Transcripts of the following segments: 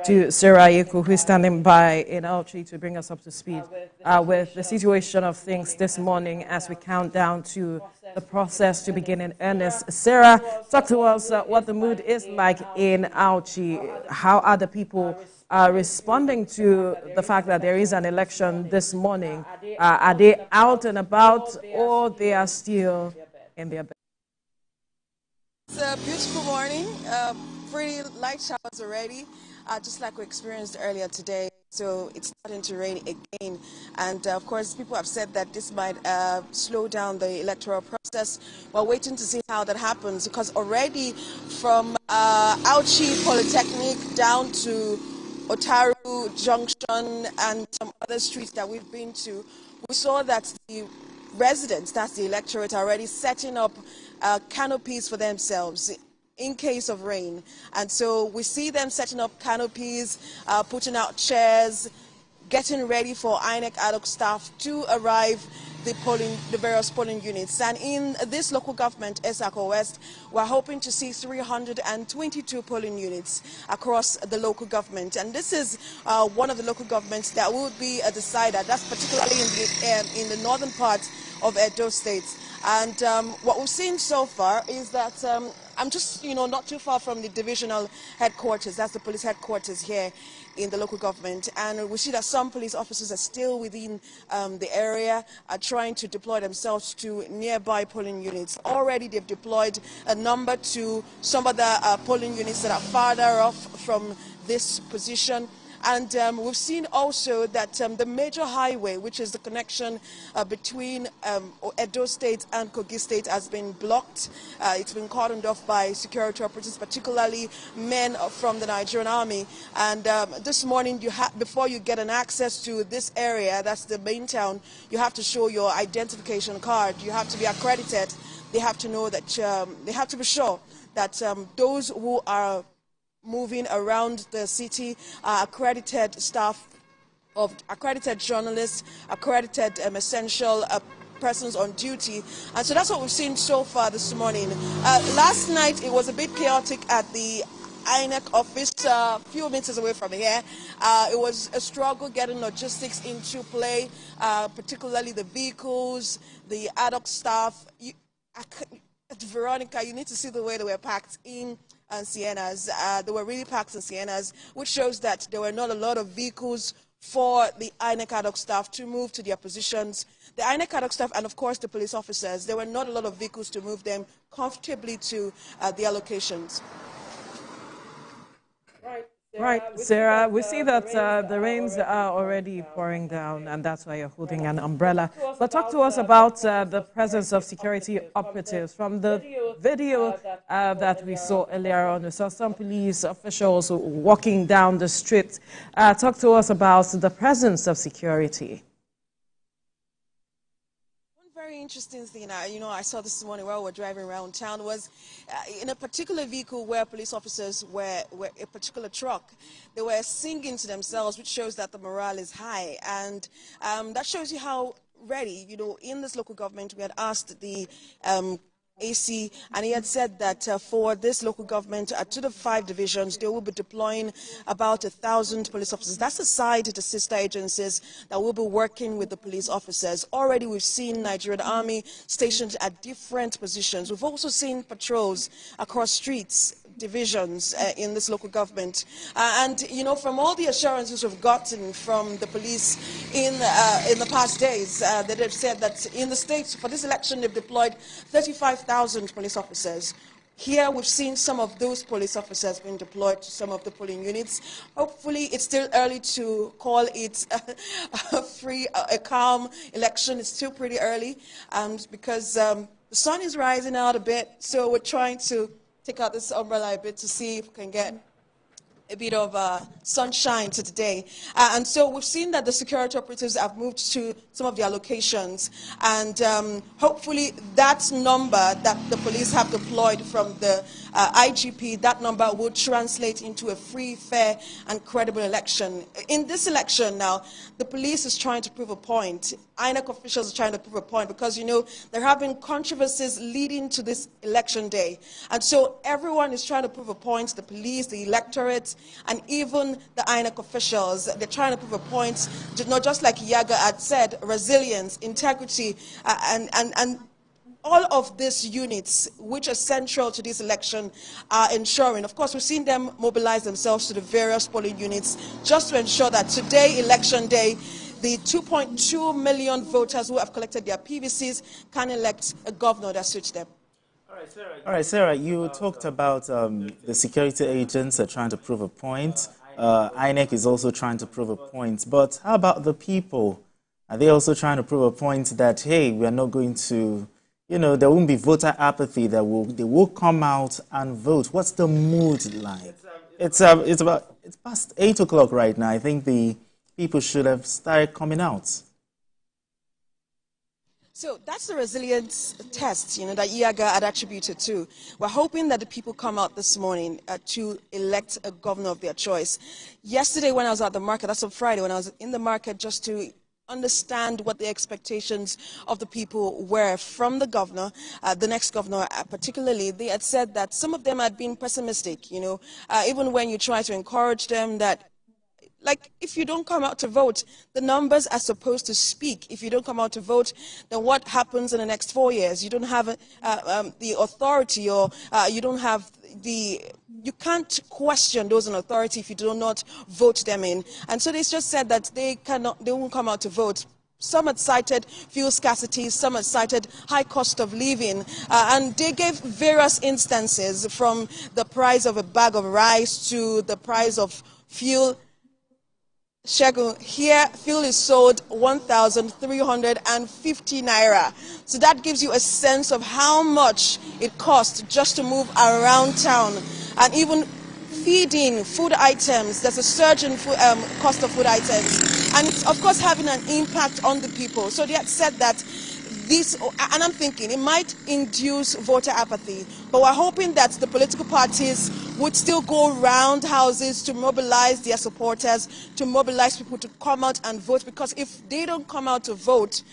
To Sarah Ayeku, who is standing by in Auchi to bring us up to speed with the situation of things this morning as we count down to the process to begin in earnest. Sarah, talk to us what the mood is like in Auchi. How are the people responding to the fact that there is an election this morning? Are they out and about, or they are still in their bed? It's a beautiful morning, pretty light showers already, just like we experienced earlier today. So it's starting to rain again, and of course people have said that this might slow down the electoral process. We're waiting to see how that happens, because already from Auchi Polytechnic down to Otaru Junction and some other streets that we've been to, we saw that the residents, that's the electorate, are already setting up canopies for themselves in case of rain. And so we see them setting up canopies, putting out chairs, getting ready for INEC ad hoc staff to arrive the various polling units. And in this local government, Etsako West, we're hoping to see 322 polling units across the local government. And this is one of the local governments that will be a decider. That's particularly in the northern part of Edo State. And what we've seen so far is that I'm just, not too far from the divisional headquarters. That's the police headquarters here in the local government. And we see that some police officers are still within the area, are trying to deploy themselves to nearby polling units. Already they've deployed a number to some of the polling units that are farther off from this position. And we've seen also that the major highway, which is the connection between Edo State and Kogi State, has been blocked. It's been cordoned off by security operatives, particularly men from the Nigerian Army. And this morning, before you get an access to this area, that's the main town, you have to show your identification card. You have to be accredited. They have to know that they have to be sure that those who are moving around the city are accredited staff, of accredited journalists, accredited essential persons on duty. And so that's what we've seen so far this morning. Last night it was a bit chaotic at the INEC office, a few meters away from here. It was a struggle getting logistics into play, particularly the vehicles, the ad hoc staff. Veronica, you need to see the way they were packed in Siennas. They were really packed in Siennas, which shows that there were not a lot of vehicles for the INEC ad hoc staff to move to their positions. The INEC ad hoc staff and, of course, the police officers, there were not a lot of vehicles to move them comfortably to their locations. Right, Sarah, we see that the rains are already pouring down, and that's why you're holding an umbrella. But talk to us about the presence of security operatives. From the video that we saw earlier on, we saw some police officials walking down the street. Talk to us about the presence of security. Very interesting thing, I saw this morning while we were driving around town was in a particular vehicle where police officers were a particular truck. They were singing to themselves, which shows that the morale is high. And that shows you how ready, in this local government, we had asked the AC, and he had said that for this local government, to the 5 divisions, they will be deploying about 1,000 police officers. That's aside the sister agencies that will be working with the police officers. Already we've seen Nigerian Army stationed at different positions. We've also seen patrols across streets, divisions in this local government. And, from all the assurances we've gotten from the police in the past days, that they've said that in the states, for this election, they've deployed 35,000 police officers. Here, we've seen some of those police officers being deployed to some of the polling units. Hopefully, it's still early to call it a calm election. It's still pretty early because the sun is rising out a bit, so we're trying to take out this umbrella a bit to see if we can get a bit of sunshine to today. And so we've seen that the security operatives have moved to some of their locations. And hopefully that number that the police have deployed from the IGP, that number will translate into a free, fair, and credible election. In this election now, the police is trying to prove a point. INEC officials are trying to prove a point because, there have been controversies leading to this election day. And so everyone is trying to prove a point, the police, the electorate, vote. And even the INEC officials, they're trying to prove a point, not just like Yaga had said, resilience, integrity, and all of these units, which are central to this election, are ensuring. Of course, we've seen them mobilize themselves to the various polling units just to ensure that today, election day, the 2.2 million voters who have collected their PVCs can elect a governor that suits them. All right, Sarah, you talked about the security agents are trying to prove a point. INEC is also trying to prove a point. But how about the people? Are they also trying to prove a point that, hey, we are not going to... there won't be voter apathy, they will come out and vote. What's the mood like? It's past 8 o'clock right now. I think the people should have started coming out. So that's the resilience test, that Iaga had attributed to. We're hoping that the people come out this morning to elect a governor of their choice. Yesterday when I was at the market, that's on Friday, when I was in the market just to understand what the expectations of the people were from the governor, the next governor particularly. They had said that some of them had been pessimistic, even when you try to encourage them that, like, if you don't come out to vote, the numbers are supposed to speak. If you don't come out to vote, then what happens in the next 4 years? You don't have the authority, or you don't have you can't question those in authority if you do not vote them in. And so they just said that they won't come out to vote. Some had cited fuel scarcity, some had cited high cost of living, and they gave various instances, from the price of a bag of rice to the price of fuel. Shegun, here fuel is sold 1,350 naira. So that gives you a sense of how much it costs just to move around town. And even feeding food items, there's a surge in cost of food items. And it's, of course, having an impact on the people. So they had said that this, and I'm thinking it might induce voter apathy, but we're hoping that the political parties would still go round houses to mobilize their supporters, to mobilize people to come out and vote, because if they don't come out to vote,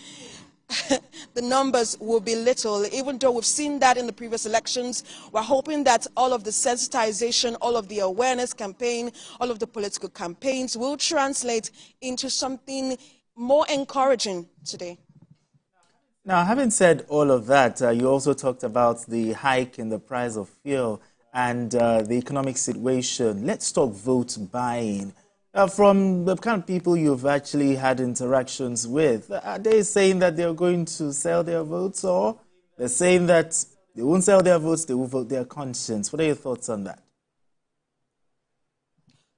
the numbers will be little. Even though we've seen that in the previous elections, we're hoping that all of the sensitization, all of the awareness campaign, all of the political campaigns will translate into something more encouraging today. Now, having said all of that, you also talked about the hike in the price of fuel and the economic situation. Let's talk vote buying. From the kind of people you've actually had interactions with, are they saying that they're going to sell their votes, or they're saying that they won't sell their votes, they will vote their conscience? What are your thoughts on that?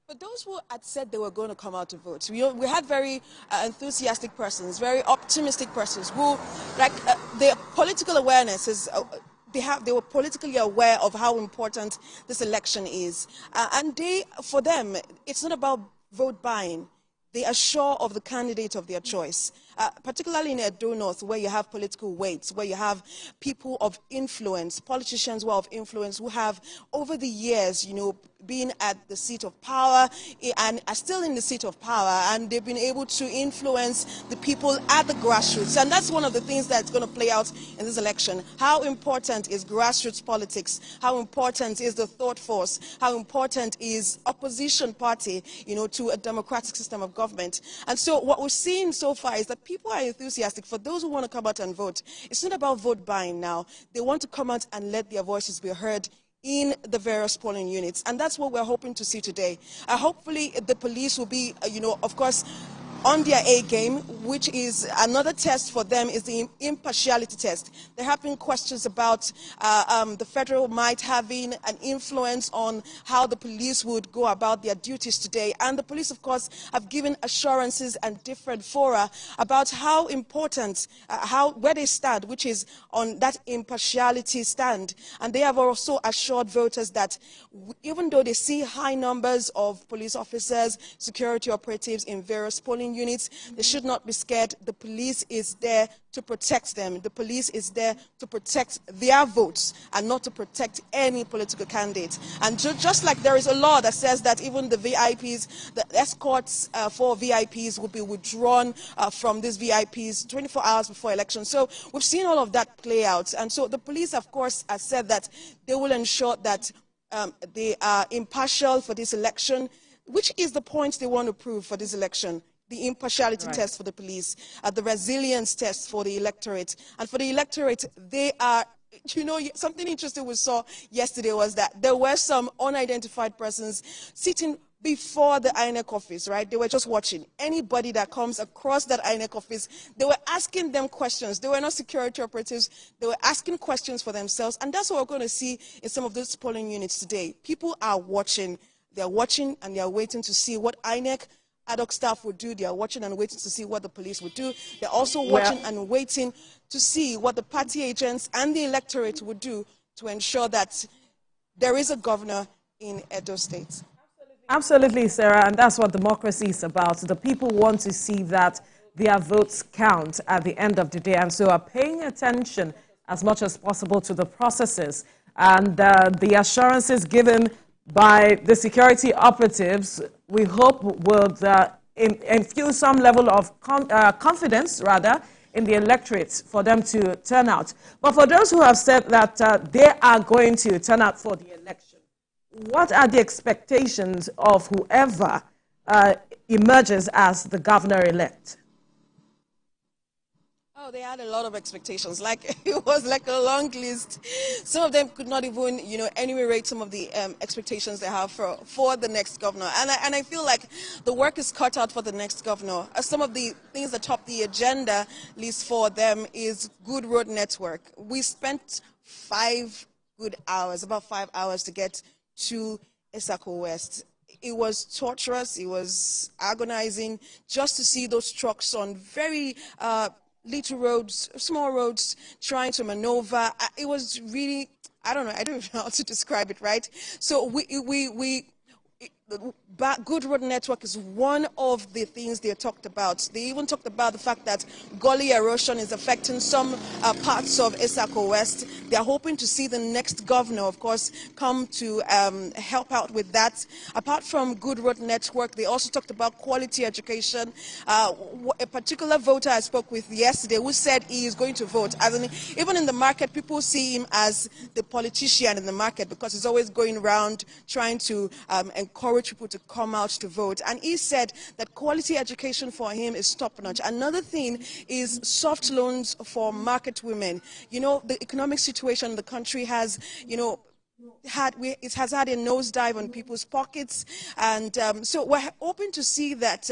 But those who had said they were going to come out to vote, we had very enthusiastic persons, very optimistic persons who, like, their political awareness is, they were politically aware of how important this election is. And for them, it's not about vote buying. They are sure of the candidate of their choice, particularly in Edo North, where you have political weights, where you have people of influence, politicians who are of influence, who have, over the years, been at the seat of power and are still in the seat of power, and they've been able to influence the people at the grassroots. And that's one of the things that's going to play out in this election. How important is grassroots politics? How important is the thought force? How important is opposition party, to a democratic system of government? And so what we're seeing so far is that people are enthusiastic. For those who want to come out and vote, it's not about vote buying now. They want to come out and let their voices be heard in the various polling units. And that's what we're hoping to see today. Hopefully the police will be, of course, on their A game, which is another test for them, is the impartiality test. There have been questions about the federal might having an influence on how the police would go about their duties today. And the police, of course, have given assurances and different fora about how important, where they stand, which is on that impartiality stand. And they have also assured voters that even though they see high numbers of police officers, security operatives in various polling units, they should not be scared. The police is there to protect them. The police is there to protect their votes and not to protect any political candidate. And just like there is a law that says that even the VIPs, the escorts for VIPs will be withdrawn from these VIPs 24 hours before election. So we've seen all of that play out. And so the police, of course, have said that they will ensure that they are impartial for this election, which is the point they want to prove for this election. The impartiality test for the police, the resilience test for the electorate. And for the electorate, they are, you know, something interesting we saw yesterday was that there were some unidentified persons sitting before the INEC office, right? They were just watching. Anybody that comes across that INEC office, they were asking them questions. They were not security operatives. They were asking questions for themselves. And that's what we're going to see in some of those polling units today. People are watching. They're watching and they're waiting to see what INEC ad hoc staff would do. They are watching and waiting to see what the police would do. They're also watching and waiting to see what the party agents and the electorate would do to ensure that there is a governor in Edo State. Absolutely, Sarah, and that's what democracy is about. The people want to see that their votes count at the end of the day, and so are paying attention as much as possible to the processes. And the assurances given by the security operatives, we hope will infuse some level of confidence, rather, in the electorate for them to turn out. But for those who have said that they are going to turn out for the election, what are the expectations of whoever emerges as the governor-elect? Oh, they had a lot of expectations. Like, it was like a long list. Some of them could not even, you know, enumerate some of the expectations they have for the next governor. And I feel like the work is cut out for the next governor. Some of the things that top the agenda list for them is good road network. We spent 5 good hours, about 5 hours to get to Etsako West. It was torturous. It was agonizing just to see those trucks on very little roads, small roads, trying to maneuver. It was really, I don't know how to describe it, right? So good road network is one of the things they talked about. They even talked about the fact that gully erosion is affecting some parts of Etsako West. They are hoping to see the next governor, of course, come to help out with that. Apart from good road network, they also talked about quality education. A particular voter I spoke with yesterday who said he is going to vote. Even in the market, people see him as the politician in the market because he's always going around trying to encourage people to come out to vote. And he said that quality education for him is top-notch. Another thing is soft loans for market women. You know, the economic situation in the country has, you know, it has had a nosedive on people's pockets. And so we're hoping to see that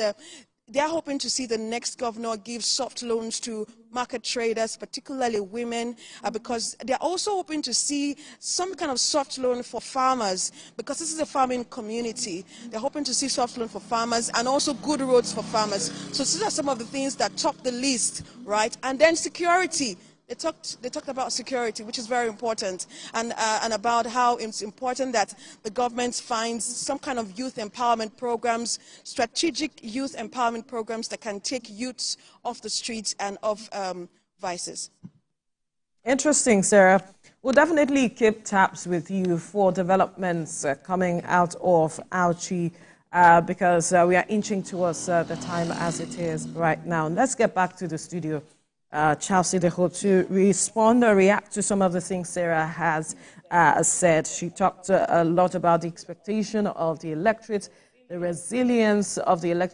they're hoping to see the next governor give soft loans to market traders, particularly women, because they're also hoping to see some kind of soft loan for farmers, because this is a farming community. They're hoping to see soft loan for farmers and also good roads for farmers. So these are some of the things that top the list, right? And then security. They talked about security, which is very important, and about how it's important that the government finds some kind of youth empowerment programs, strategic youth empowerment programs that can take youths off the streets and off vices. Interesting, Sarah. We'll definitely keep tabs with you for developments coming out of Auchi because we are inching towards the time as it is right now. Let's get back to the studio. Chelsea Deho to respond or react to some of the things Sarah has said. She talked a lot about the expectation of the electorate, the resilience of the electorate.